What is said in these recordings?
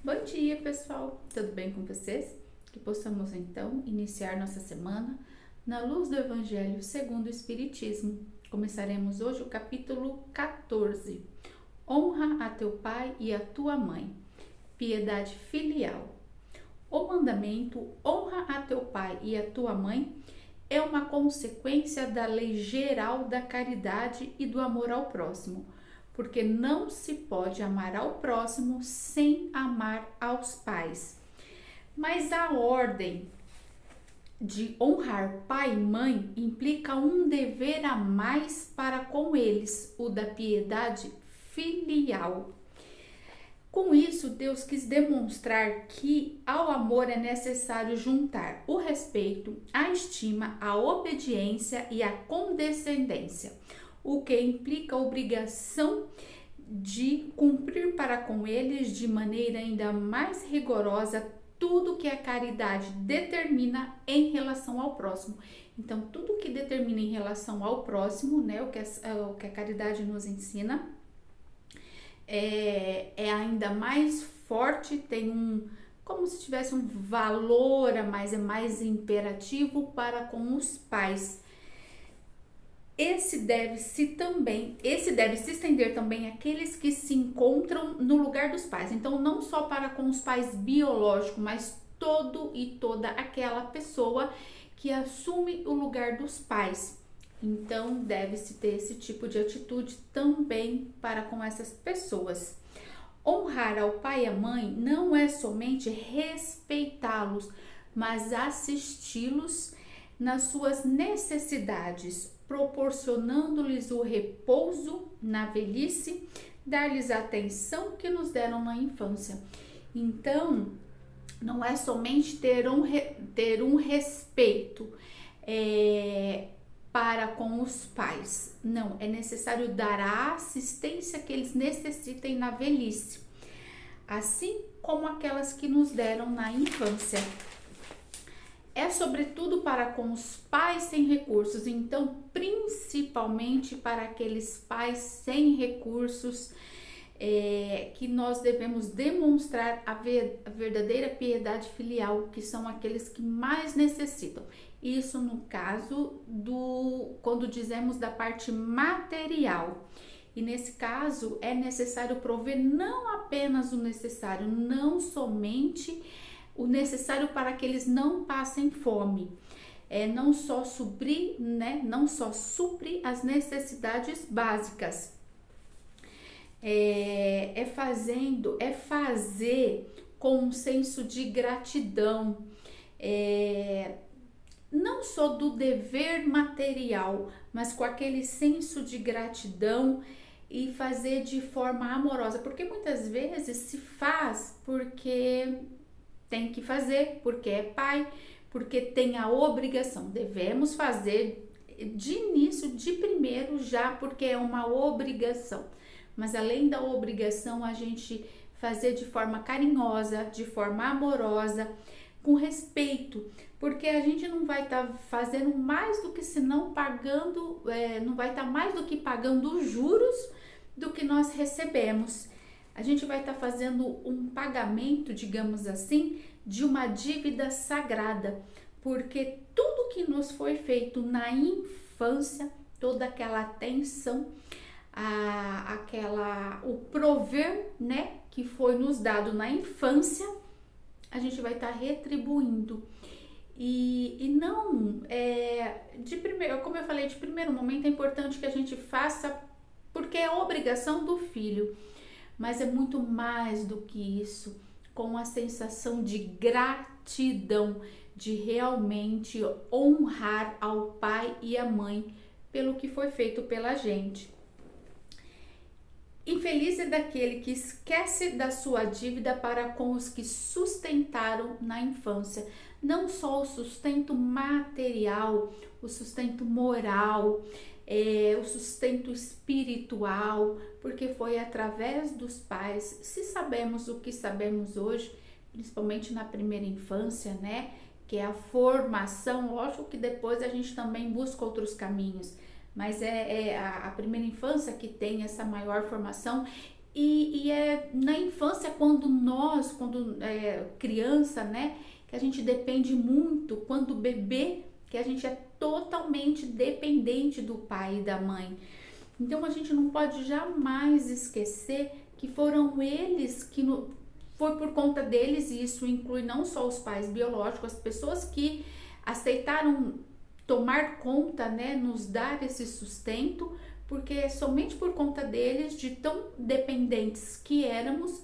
Bom dia, pessoal! Tudo bem com vocês? Que possamos então iniciar nossa semana na luz do Evangelho segundo o Espiritismo. Começaremos hoje o capítulo 14. Honra a teu pai e a tua mãe. Piedade filial. O mandamento honra a teu pai e a tua mãe é uma consequência da lei geral da caridade e do amor ao próximo, porque não se pode amar ao próximo sem amar aos pais. Mas a ordem de honrar pai e mãe implica um dever a mais para com eles, o da piedade filial. Com isso, Deus quis demonstrar que ao amor é necessário juntar o respeito, a estima, a obediência e a condescendência, o que implica a obrigação de cumprir para com eles de maneira ainda mais rigorosa tudo que a caridade determina em relação ao próximo. Então, tudo que determina em relação ao próximo, né, o que a caridade nos ensina, é ainda mais forte, tem como se tivesse um valor a mais, é mais imperativo para com os pais. Esse deve se estender também àqueles que se encontram no lugar dos pais. Então, não só para com os pais biológicos, mas todo e toda aquela pessoa que assume o lugar dos pais. Então, deve-se ter esse tipo de atitude também para com essas pessoas. Honrar ao pai e à mãe não é somente respeitá-los, mas assisti-los nas suas necessidades, proporcionando-lhes o repouso na velhice, dar-lhes a atenção que nos deram na infância. Então, não é somente ter um respeito para com os pais. Não, é necessário dar a assistência que eles necessitem na velhice, assim como aquelas que nos deram na infância. É sobretudo para com os pais sem recursos, então principalmente para aqueles pais sem recursos que nós devemos demonstrar a verdadeira piedade filial, que são aqueles que mais necessitam. Isso no caso quando dizemos da parte material. E nesse caso é necessário prover não apenas o necessário, não somente o necessário para que eles não passem fome. Não só suprir as necessidades básicas. Fazer com um senso de gratidão, não só do dever material, mas com aquele senso de gratidão e fazer de forma amorosa, porque muitas vezes se faz porque tem que fazer, porque é pai, porque tem a obrigação. Devemos fazer de início, de primeiro já, porque é uma obrigação. Mas além da obrigação, a gente fazer de forma carinhosa, de forma amorosa, com respeito, porque a gente não vai estar fazendo mais do que senão pagando, não vai estar mais do que pagando os juros do que nós recebemos. A gente vai estar fazendo um pagamento, digamos assim, de uma dívida sagrada, porque tudo que nos foi feito na infância, toda aquela atenção, o prover, né, que foi nos dado na infância, a gente vai estar retribuindo. E não, como eu falei, de primeiro momento é importante que a gente faça, porque é obrigação do filho. Mas é muito mais do que isso, com a sensação de gratidão, de realmente honrar ao pai e à mãe pelo que foi feito pela gente. Infeliz é daquele que esquece da sua dívida para com os que sustentaram na infância. Não só o sustento material, o sustento moral, o sustento espiritual, porque foi através dos pais. Se sabemos o que sabemos hoje, principalmente na primeira infância, né, que é a formação, lógico que depois a gente também busca outros caminhos, mas a primeira infância que tem essa maior formação E é na infância, quando criança, né, que a gente depende muito, quando bebê, que a gente é totalmente dependente do pai e da mãe. Então a gente não pode jamais esquecer que foram eles foi por conta deles, e isso inclui não só os pais biológicos, as pessoas que aceitaram tomar conta, né, nos dar esse sustento, porque é somente por conta deles, de tão dependentes que éramos,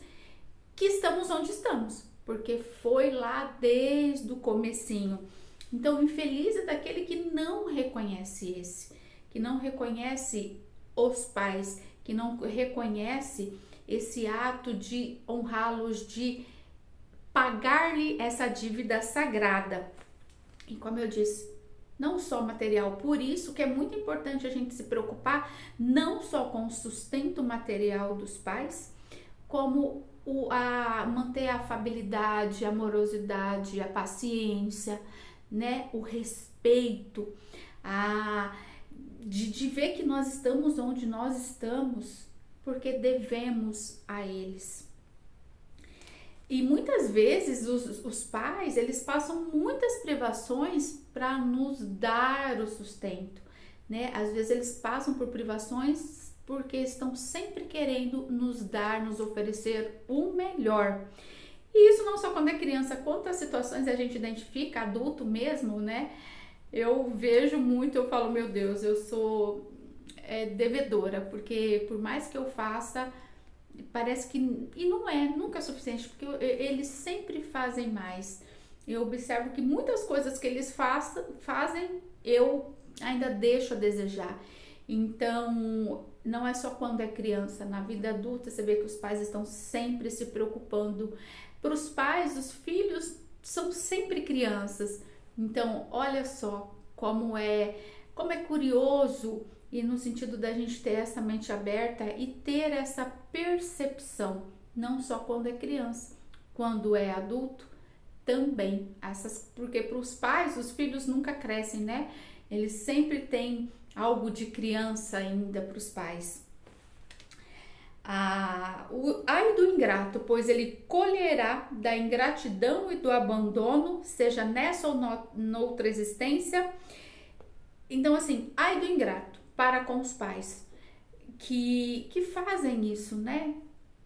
que estamos onde estamos, porque foi lá desde o comecinho. Então, infeliz é daquele que não reconhece que não reconhece os pais, que não reconhece esse ato de honrá-los, de pagar-lhe essa dívida sagrada. E como eu disse, não só material, por isso que é muito importante a gente se preocupar não só com o sustento material dos pais, como manter a afabilidade, a amorosidade, a paciência, né, o respeito, de ver que nós estamos onde nós estamos, porque devemos a eles. E muitas vezes os pais, eles passam muitas privações para nos dar o sustento, né? Às vezes eles passam por privações porque estão sempre querendo nos dar, nos oferecer o melhor. E isso não só quando é criança, quantas situações a gente identifica, adulto mesmo, né? Eu vejo muito, eu falo, meu Deus, eu sou devedora, porque por mais que eu faça, parece que, e não é, nunca é suficiente, porque eles sempre fazem mais. Eu observo que muitas coisas que eles fazem, eu ainda deixo a desejar. Então, não é só quando é criança, na vida adulta você vê que os pais estão sempre se preocupando. Para os pais, os filhos são sempre crianças. Então, olha só como é curioso, e no sentido da gente ter essa mente aberta e ter essa percepção, não só quando é criança, quando é adulto também. Porque para os pais, os filhos nunca crescem, né? Eles sempre têm algo de criança ainda para os pais. Ai do ingrato, pois ele colherá da ingratidão e do abandono, seja nessa ou noutra existência. Então, assim, ai do ingrato para com os pais que fazem isso, né?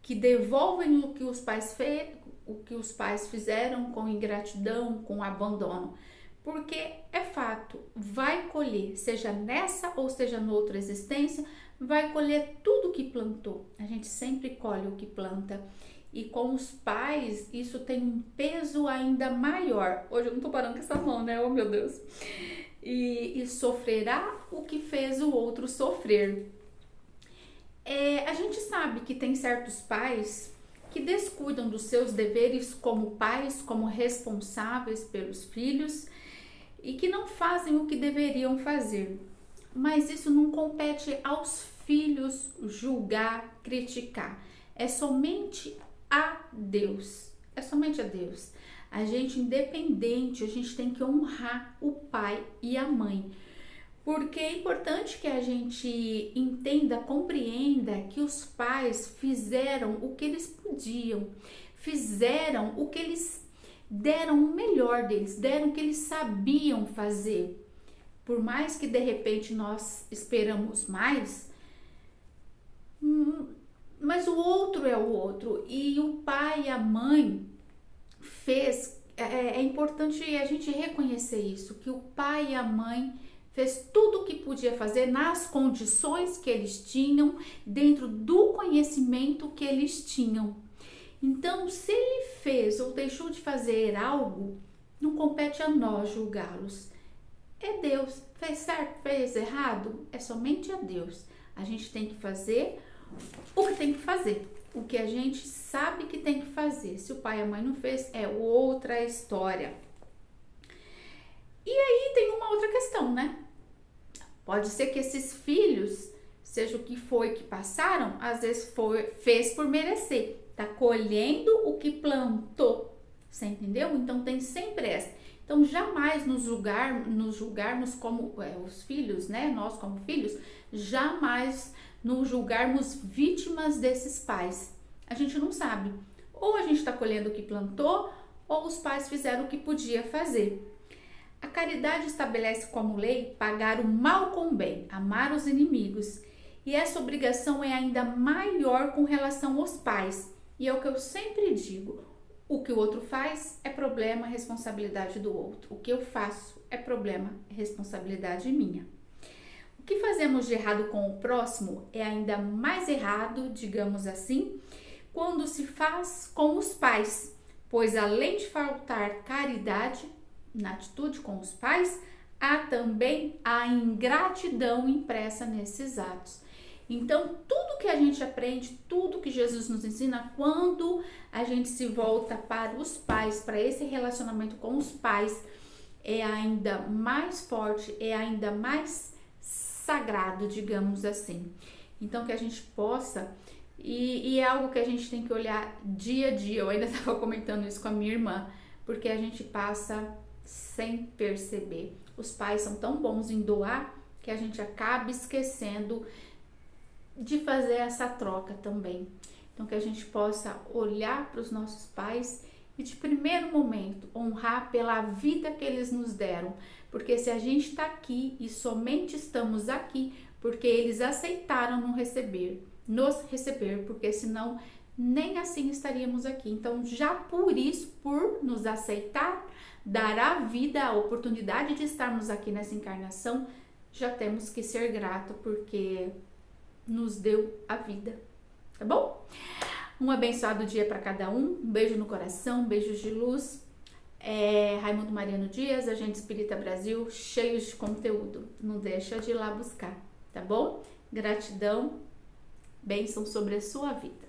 Que devolvem o que os pais fizeram com ingratidão, com abandono. Porque é fato, vai colher, seja nessa ou seja noutra existência, vai colher tudo que plantou. A gente sempre colhe o que planta. E com os pais, isso tem um peso ainda maior. Hoje eu não tô parando com essa mão, né? Oh, meu Deus. E sofrerá o que fez o outro sofrer. A gente sabe que tem certos pais que descuidam dos seus deveres como pais, como responsáveis pelos filhos, e que não fazem o que deveriam fazer. Mas isso não compete aos filhos julgar, criticar. É somente a Deus. É somente a Deus. A gente, independente, a gente tem que honrar o pai e a mãe. Porque é importante que a gente entenda, compreenda que os pais fizeram o que eles podiam. Fizeram o que eles deram o melhor deles, deram o que eles sabiam fazer. Por mais que de repente nós esperamos mais, mas o outro é o outro. E o pai e a mãe fez, é importante a gente reconhecer isso, que o pai e a mãe fez tudo o que podia fazer nas condições que eles tinham, dentro do conhecimento que eles tinham. Então, se ele fez ou deixou de fazer algo, não compete a nós julgá-los. É Deus. Fez certo, fez errado? É somente a Deus. A gente tem que fazer o que tem que fazer. O que a gente sabe que tem que fazer. Se o pai e a mãe não fez, é outra história. E aí tem uma outra questão, né? Pode ser que esses filhos, seja o que foi que passaram, às vezes fez por merecer. Tá colhendo o que plantou. Você entendeu? Então tem sempre essa. Então, jamais nos julgarmos como os filhos, né? Nós como filhos, jamais nos julgarmos vítimas desses pais. A gente não sabe. Ou a gente está colhendo o que plantou, ou os pais fizeram o que podia fazer. A caridade estabelece como lei pagar o mal com o bem, amar os inimigos. E essa obrigação é ainda maior com relação aos pais. E é o que eu sempre digo: o que o outro faz é problema, responsabilidade do outro. O que eu faço é problema, responsabilidade minha. O que fazemos de errado com o próximo é ainda mais errado, digamos assim, quando se faz com os pais, pois além de faltar caridade na atitude com os pais, há também a ingratidão impressa nesses atos. Então, tudo que a gente aprende, tudo que Jesus nos ensina, quando a gente se volta para os pais, para esse relacionamento com os pais, é ainda mais forte, é ainda mais sagrado, digamos assim. Então, que a gente possa, e é algo que a gente tem que olhar dia a dia. Eu ainda estava comentando isso com a minha irmã, porque a gente passa sem perceber. Os pais são tão bons em doar que a gente acaba esquecendo de fazer essa troca também. Então, que a gente possa olhar para os nossos pais e, de primeiro momento, honrar pela vida que eles nos deram. Porque se a gente está aqui e somente estamos aqui porque eles aceitaram nos receber, porque senão nem assim estaríamos aqui. Então, já por isso, por nos aceitar, dar a vida, a oportunidade de estarmos aqui nessa encarnação, já temos que ser grato porque nos deu a vida, tá bom? Um abençoado dia para cada um, um beijo no coração, beijos de luz. Raimundo Mariano Dias, Agente Espírita Brasil, cheios de conteúdo. Não deixa de ir lá buscar, tá bom? Gratidão, bênção sobre a sua vida.